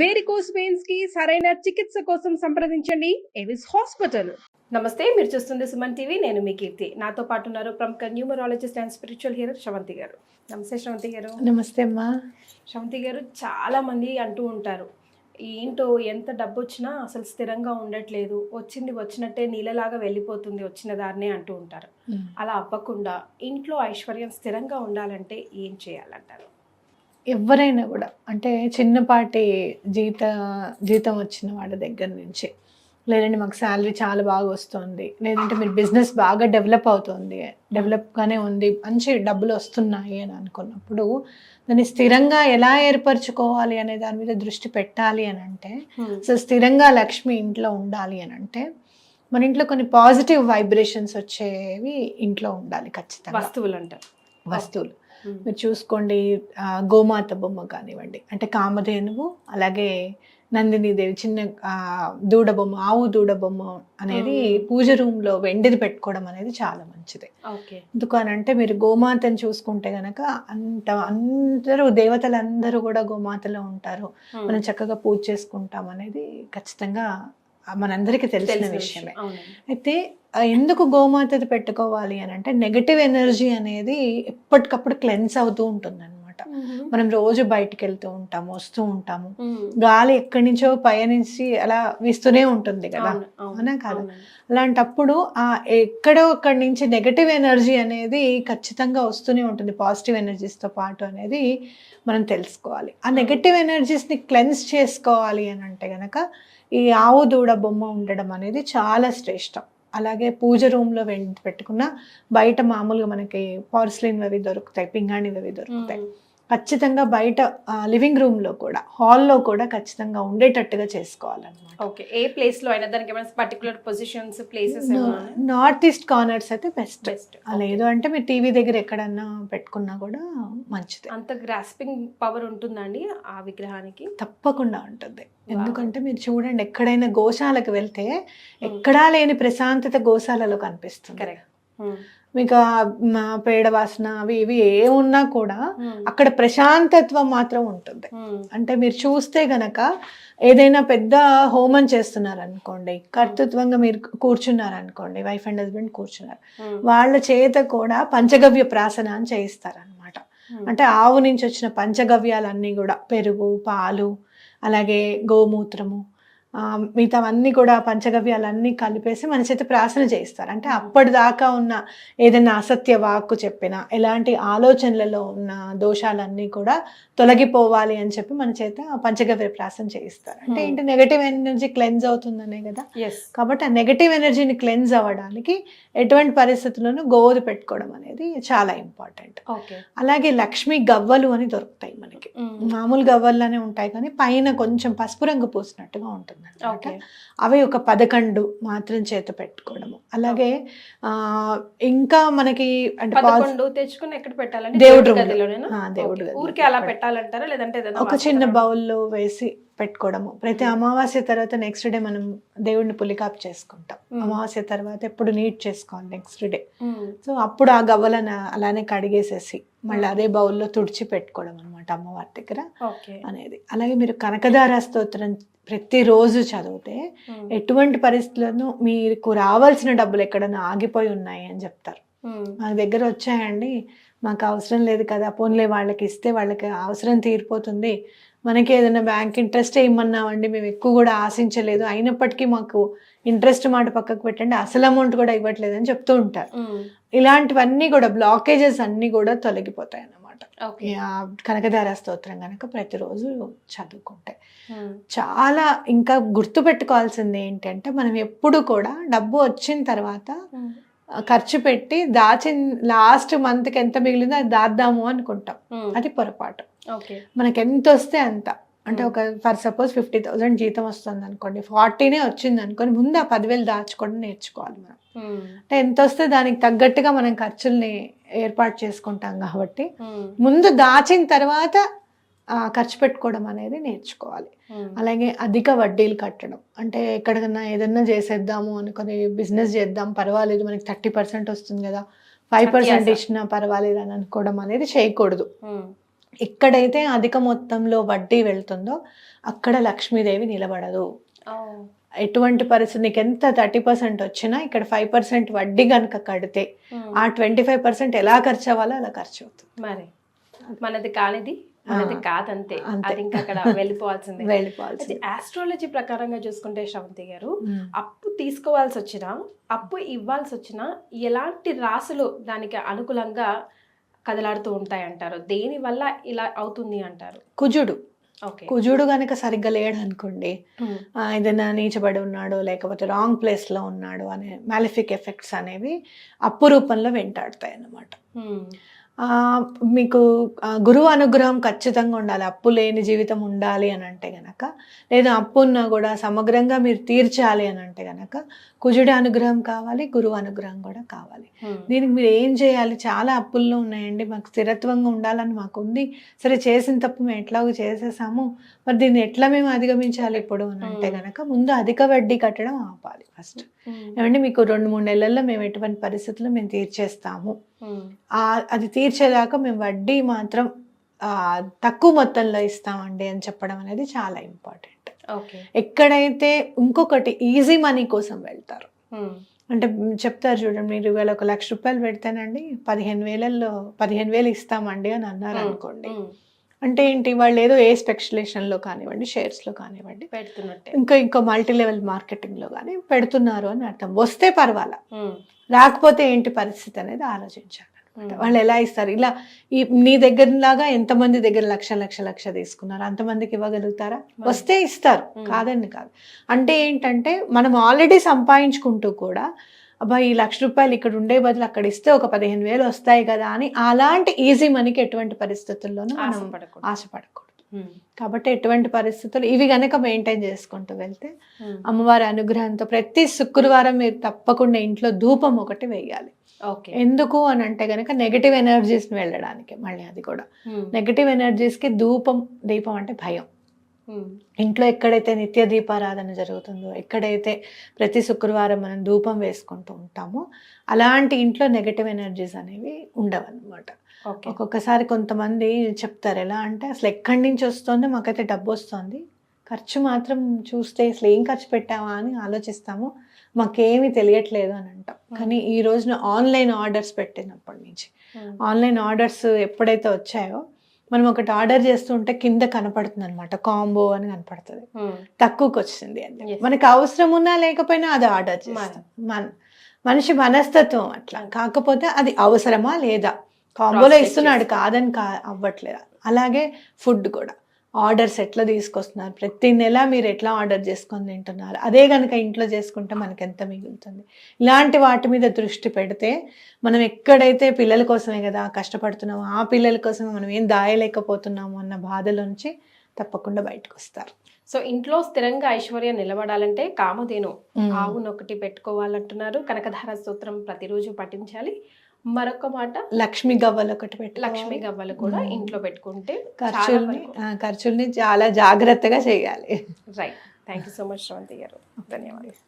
Varicose veins కి సరైన చికిత్స కోసం సంప్రదించండి ఎవిస్ హాస్పిటల్. నమస్తే, మీరు చూస్తుంది సుమన్ టీవీ. నేను మీ కీర్తి. నాతో పాటు ఉన్నారు ప్రముఖ న్యూమరాలజిస్ట్ అండ్ స్పిరిచువల్ హీరర్ శ్రవంతి గారు. నమస్తే శ్రవంతి గారు. నమస్తే అమ్మా. శ్రవంతి గారు, చాలా మంది అంటూ ఉంటారు, ఏంటో ఎంత డబ్బు వచ్చినా అసలు స్థిరంగా ఉండట్లేదు, వచ్చింది వచ్చినట్టే నీళ్ళలాగా వెళ్ళిపోతుంది వచ్చిన దారినే అంటూ ఉంటారు. అలా అవ్వకుండా ఇంట్లో ఐశ్వర్యం స్థిరంగా ఉండాలంటే ఏం చేయాలంటారు? ఎవరైనా కూడా అంటే చిన్నపాటి జీతం వచ్చిన వాళ్ళ దగ్గర నుంచి, లేదంటే మాకు శాలరీ చాలా బాగా వస్తుంది, లేదంటే మీరు బిజినెస్ బాగా డెవలప్గానే ఉంది, మంచి డబ్బులు వస్తున్నాయి అని అనుకున్నప్పుడు దాన్ని స్థిరంగా ఎలా ఏర్పరచుకోవాలి అనే దాని మీద దృష్టి పెట్టాలి అని అంటే, అసలు స్థిరంగా లక్ష్మి ఇంట్లో ఉండాలి అని అంటే మన ఇంట్లో కొన్ని పాజిటివ్ వైబ్రేషన్స్ వచ్చేవి ఇంట్లో ఉండాలి ఖచ్చితంగా. వస్తువులు అంటారు. వస్తువులు మీరు చూసుకోండి, గోమాత బొమ్మ కానివ్వండి, అంటే కామధేనువు, అలాగే నందినీదేవి చిన్న దూడ బొమ్మ, ఆవు దూడ బొమ్మ అనేది పూజ రూమ్లో వెండిది పెట్టుకోవడం అనేది చాలా మంచిది. ఎందుకనంటే మీరు గోమాతను చూసుకుంటే గనక అందరూ దేవతలందరూ కూడా గోమాతలో ఉంటారు, మనం చక్కగా పూజ చేసుకుంటాం అనేది ఖచ్చితంగా మనందరికీ తెలిసిన విషయమే. అయితే ఎందుకు గోమాతది పెట్టుకోవాలి అని అంటే, నెగటివ్ ఎనర్జీ అనేది ఎప్పటికప్పుడు క్లెన్స్ అవుతూ ఉంటుంది అనమాట. మనం రోజు బయటకు వెళ్తూ ఉంటాము, వస్తూ ఉంటాము, గాలి ఎక్కడి నుంచో పయనించి అలా వీస్తూనే ఉంటుంది కదా, అవునా కాదు? అలాంటప్పుడు ఎక్కడో అక్కడి నుంచి నెగటివ్ ఎనర్జీ అనేది ఖచ్చితంగా వస్తూనే ఉంటుంది, పాజిటివ్ ఎనర్జీస్తో పాటు అనేది మనం తెలుసుకోవాలి. ఆ నెగటివ్ ఎనర్జీస్ని క్లెన్స్ చేసుకోవాలి అని అంటే గనక ఈ ఆవు దూడ బొమ్మ ఉండడం అనేది చాలా శ్రేష్టం. అలాగే పూజ రూమ్లో పెట్టుకున్న, బయట మామూలుగా మనకి పార్స్లిన్ అవి దొరుకుతాయి, పింగాణివి అవి దొరుకుతాయి. ఖచ్చితంగా బయట లివింగ్ రూమ్లో కూడా, హాల్లో కూడా ఖచ్చితంగా ఉండేటట్టుగా చేసుకోవాలన్నమాట. ఓకే, ఏ ప్లేస్లో అయినా దానికి ఏమైనా particular positions, places? North east corners అయితే బెస్ట్. లేదు అంటే మీరు టీవీ దగ్గర ఎక్కడన్నా పెట్టుకున్నా కూడా మంచిది. అంత గ్రాస్పింగ్ పవర్ ఉంటుందండి ఆ విగ్రహానికి? తప్పకుండా ఉంటుంది. ఎందుకంటే మీరు చూడండి, ఎక్కడైనా గోశాలకు వెళ్తే ఎక్కడా లేని ప్రశాంతత గోశాలలో కనిపిస్తుంది. కరెక్ట్. మీకు పేడ వాసన అవి ఇవి ఏమున్నా కూడా అక్కడ ప్రశాంతత్వం మాత్రం ఉంటుంది. అంటే మీరు చూస్తే గనక ఏదైనా పెద్ద హోమం చేస్తున్నారు అనుకోండి, కర్తృత్వంగా మీరు కూర్చున్నారు అనుకోండి, వైఫ్ అండ్ హస్బెండ్ కూర్చున్నారు, వాళ్ళ చేత కూడా పంచగవ్య ప్రాసన అని చేయిస్తారనమాట. అంటే ఆవు నుంచి వచ్చిన పంచగవ్యాలన్నీ కూడా, పెరుగు, పాలు, అలాగే గోమూత్రము, మిగతావన్నీ కూడా పంచగవ్యాలన్నీ కలిపేసి మన చేత ప్రాసన చేయిస్తారు. అంటే అప్పటిదాకా ఉన్న ఏదైనా అసత్య వాక్కు చెప్పినా, ఎలాంటి ఆలోచనలలో ఉన్న దోషాలన్నీ కూడా తొలగిపోవాలి అని చెప్పి మన చేత పంచగవ్య ప్రాసన చేయిస్తారు. అంటే ఏంటి, నెగటివ్ ఎనర్జీ క్లెన్స్ అవుతుందనే కదా. కాబట్టి ఆ నెగటివ్ ఎనర్జీని క్లెన్స్ అవ్వడానికి ఎటువంటి పరిస్థితుల్లోనూ గోవుది పెట్టుకోవడం అనేది చాలా ఇంపార్టెంట్. అలాగే లక్ష్మీ గవ్వలు అని దొరుకుతాయి మనకి. మామూలు గవ్వల్లానే ఉంటాయి కానీ పైన కొంచెం పసుపు రంగు పూసినట్టుగా ఉంటుంది. అవి ఒక 11 మాత్రం చేత పెట్టుకోవడము. అలాగే ఇంకా మనకి అంటే తెచ్చుకుని ఎక్కడ పెట్టాలంటే దేవుడు ఊరికే అలా పెట్టాలంటారా, లేదంటే ఒక చిన్న బౌల్లో వేసి పెట్టుకోవడము. ప్రతి అమావాస్య తర్వాత నెక్స్ట్ డే మనం దేవుడిని పులికాపు చేసుకుంటాం. అమావాస్య తర్వాత ఎప్పుడు నీట్ చేసుకోవాలి నెక్స్ట్ డే. సో అప్పుడు ఆ గవ్వలను అలానే కడిగేసేసి మళ్ళీ అదే బౌల్లో తుడిచి పెట్టుకోవడం అనమాట అమ్మవారి దగ్గర అనేది. అలాగే మీరు కనకదార స్తోత్రం ప్రతిరోజు చదివితే ఎటువంటి పరిస్థితులను మీకు రావాల్సిన డబ్బులు ఎక్కడన్నా ఆగిపోయి ఉన్నాయి అని చెప్తారు. మా దగ్గర వచ్చాయండి, మాకు అవసరం లేదు కదా, పోన్లే వాళ్ళకి ఇస్తే వాళ్ళకి అవసరం తీరిపోతుంది, మనకి ఏదైనా బ్యాంక్ ఇంట్రెస్ట్ ఇమ్మన్నామండి, మేము ఎక్కువ కూడా ఆశించలేదు, అయినప్పటికీ మాకు ఇంట్రెస్ట్ మాట పక్కకు పెట్టండి, అసలు అమౌంట్ కూడా ఇవ్వట్లేదు అని చెప్తూ ఉంటారు. ఇలాంటివన్నీ కూడా బ్లాకేజెస్ అన్నీ కూడా తొలగిపోతాయి అన్నమాట కనకదార స్తోత్రం కనుక ప్రతిరోజు చదువుకుంటే. చాలా ఇంకా గుర్తు పెట్టుకోవాల్సింది ఏంటంటే, మనం ఎప్పుడు కూడా డబ్బు వచ్చిన తర్వాత ఖర్చు పెట్టి లాస్ట్ మంత్కి ఎంత మిగిలిందో అది దాద్దాము అనుకుంటాం. అది పొరపాటు. మనకి ఎంత వస్తే అంత, అంటే ఒక ఫర్ సపోజ్ 50,000 జీతం వస్తుంది అనుకోండి, 40నే వచ్చింది అనుకోని ముందు ఆ 10,000 దాచుకోవడం నేర్చుకోవాలి మనం. అంటే ఎంత వస్తే దానికి తగ్గట్టుగా మనం ఖర్చుల్ని ఏర్పాటు చేసుకుంటాం కాబట్టి ముందు దాచిన తర్వాత ఖర్చు పెట్టుకోవడం అనేది నేర్చుకోవాలి. అలాగే అధిక వడ్డీలు కట్టడం, అంటే ఎక్కడికన్నా ఏదన్నా చేసేద్దాము అనుకుని బిజినెస్ చేద్దాం పర్వాలేదు, మనకి 30% వస్తుంది కదా, 5% ఇచ్చినా పర్వాలేదు అని అనుకోవడం అనేది చేయకూడదు. ఎక్కడైతే అధిక మొత్తంలో వడ్డీ వెళ్తుందో అక్కడ లక్ష్మీదేవి నిలబడదు. ఎటువంటి పరిస్థితి నీకు ఎంత 30% వచ్చినా ఇక్కడ 5% వడ్డీ కనుక కడితే ఆ 25% ఎలా ఖర్చు అవ్వాలో అలా ఖర్చు అవుతుంది. మరి మనది కానిది మనది కాదంతే, అది ఇంకా అక్కడ వెళ్ళిపోవాల్సింది. ఆస్ట్రాలజీ ప్రకారంగా చూసుకుంటే శ్రవంతి గారు, అప్పు తీసుకోవాల్సి వచ్చినా అప్పు ఇవ్వాల్సి వచ్చినా ఎలాంటి రాసులు దానికి అనుకూలంగా కదలాడుతూ ఉంటాయి అంటారు? దేని వల్ల ఇలా అవుతుంది అంటారు? కుజుడు కనుక సరిగ్గా లేడు అనుకోండి, ఏదైనా నీచబడి ఉన్నాడు లేకపోతే రాంగ్ ప్లేస్ లో ఉన్నాడు అనే మాలిఫిక్ ఎఫెక్ట్స్ అనేవి అప్పు రూపంలో వెంటాడుతాయి అన్నమాట. మీకు గురువు అనుగ్రహం ఖచ్చితంగా ఉండాలి. అప్పు లేని జీవితం ఉండాలి అని అంటే గనక, లేదా అప్పు ఉన్నా కూడా సమగ్రంగా మీరు తీర్చాలి అని అంటే గనక కుజుడి అనుగ్రహం కావాలి, గురువు అనుగ్రహం కూడా కావాలి. దీనికి మీరు ఏం చేయాలి? చాలా అప్పుల్లో ఉన్నాయండి, మాకు స్థిరత్వంగా ఉండాలని మాకు ఉంది, సరే చేసిన తప్పు మేము ఎట్లాగో చేసేసాము, మరి దీన్ని ఎట్లా మేము అధిగమించాలి ఇప్పుడు అని అంటే గనక ముందు అధిక వడ్డీ కట్టడం ఆపాలి ఫస్ట్. ఏమంటే మీకు 2-3 నెలల్లో మేము ఎటువంటి పరిస్థితుల్లో మేము తీర్చేస్తాము, అది తీర్చేదాకా మేము వడ్డీ మాత్రం తక్కువ మొత్తంలో ఇస్తామండి అని చెప్పడం అనేది చాలా ఇంపార్టెంట్. ఎక్కడైతే ఇంకొకటి ఈజీ మనీ కోసం వెళ్తారు అంటే చెప్తారు చూడండి, మీరు ఇవాళ 1,00,000 రూపాయలు పెడితేనండి 15,000 ఇస్తామండి అని అన్నారు అనుకోండి. అంటే ఏంటి, వాళ్ళు ఏదో ఏ స్పెక్యులేషన్లో కానివ్వండి, షేర్స్లో కానివ్వండి పెడుతున్నట్టే, ఇంకా మల్టీ లెవెల్ మార్కెటింగ్లో కానీ పెడుతున్నారు అని అర్థం. వస్తే పర్వాలా, రాకపోతే ఏంటి పరిస్థితి అనేది ఆలోచించాలి. వాళ్ళు ఎలా ఇస్తారు? ఇలా నీ దగ్గర లాగా ఎంతమంది దగ్గర లక్ష తీసుకున్నారు, అంతమందికి ఇవ్వగలుగుతారా? వస్తే ఇస్తారు, కాదండి కాదు. అంటే ఏంటంటే మనం ఆల్రెడీ సంపాదించుకుంటూ కూడా అబ్బా ఈ 1,00,000 రూపాయలు ఇక్కడ ఉండే బదులు అక్కడ ఇస్తే ఒక 15,000 వస్తాయి కదా అని అలాంటి ఈజీ మనీకి ఎటువంటి పరిస్థితుల్లోనూ మనం ఆశపడకూడదు. కాబట్టి ఎటువంటి పరిస్థితులు ఇవి గనక మెయింటైన్ చేసుకుంటూ వెళ్తే అమ్మవారి అనుగ్రహంతో ప్రతి శుక్రవారం మీరు తప్పకుండా ఇంట్లో ధూపం ఒకటి వేయాలి. ఎందుకు అని అంటే గనక నెగటివ్ ఎనర్జీస్ వెళ్ళడానికి. మళ్ళీ అది కూడా నెగటివ్ ఎనర్జీస్ కి దీపం అంటే భయం. ఇంట్లో ఎక్కడైతే నిత్య దీపారాధన జరుగుతుందో, ఎక్కడైతే ప్రతి శుక్రవారం మనం ధూపం వేసుకుంటూ ఉంటామో అలాంటి ఇంట్లో నెగటివ్ ఎనర్జీస్ అనేవి ఉండవన్నమాట. ఒక్కొక్కసారి కొంతమంది చెప్తారు ఎలా అంటే, అసలు ఎక్కడి నుంచి వస్తుంది, మాకైతే డబ్బు వస్తుంది, ఖర్చు మాత్రం చూస్తే అసలు ఏం ఖర్చు పెట్టావా అని ఆలోచిస్తాము, మాకేమీ తెలియట్లేదు అని అంటాం. కానీ ఈ రోజున ఆన్లైన్ ఆర్డర్స్ పెట్టినప్పటి నుంచి, ఆన్లైన్ ఆర్డర్స్ ఎప్పుడైతే వచ్చాయో, మనం ఒకటి ఆర్డర్ చేస్తుంటే కింద కనపడుతుంది అనమాట, కాంబో అని కనపడుతుంది, తక్కువకి వచ్చింది అని. మనకి అవసరం ఉన్నా లేకపోయినా అది ఆర్డర్ చేస్తాం. మనిషి మనస్తత్వం అట్లా. కాకపోతే అది అవసరమా లేదా, కాంబోలో ఇస్తున్నాడు కాదని అవ్వట్లేదా. అలాగే ఫుడ్ కూడా ఆర్డర్స్ ఎట్లా తీసుకొస్తున్నారు, ప్రతి నెల మీరు ఎట్లా ఆర్డర్ చేసుకొని తింటున్నారు, అదే కనుక ఇంట్లో చేసుకుంటే మనకి ఎంత మిగులుతుంది. ఇలాంటి వాటి మీద దృష్టి పెడితే మనం ఎక్కడైతే పిల్లల కోసమే కదా కష్టపడుతున్నామో ఆ పిల్లల కోసమే మనం ఏం దాయలేకపోతున్నాము అన్న బాధలోంచి తప్పకుండా బయటకు వస్తారు. సో ఇంట్లో స్థిరంగా ఐశ్వర్యం నిలబడాలంటే కామధేను ఆవునొకటి పెట్టుకోవాలంటున్నారు. కనకధార స్తోత్రం ప్రతిరోజు పఠించాలి. మరొక మాట, లక్ష్మీ గవ్వలు ఒకటి లక్ష్మీ గవ్వలు కూడా ఇంట్లో పెట్టుకుంటే ఖర్చుల్ని చాలా జాగ్రత్తగా చేయాలి. Right. Thank you so much Sravanthi గారు, ధన్యవాదాలు.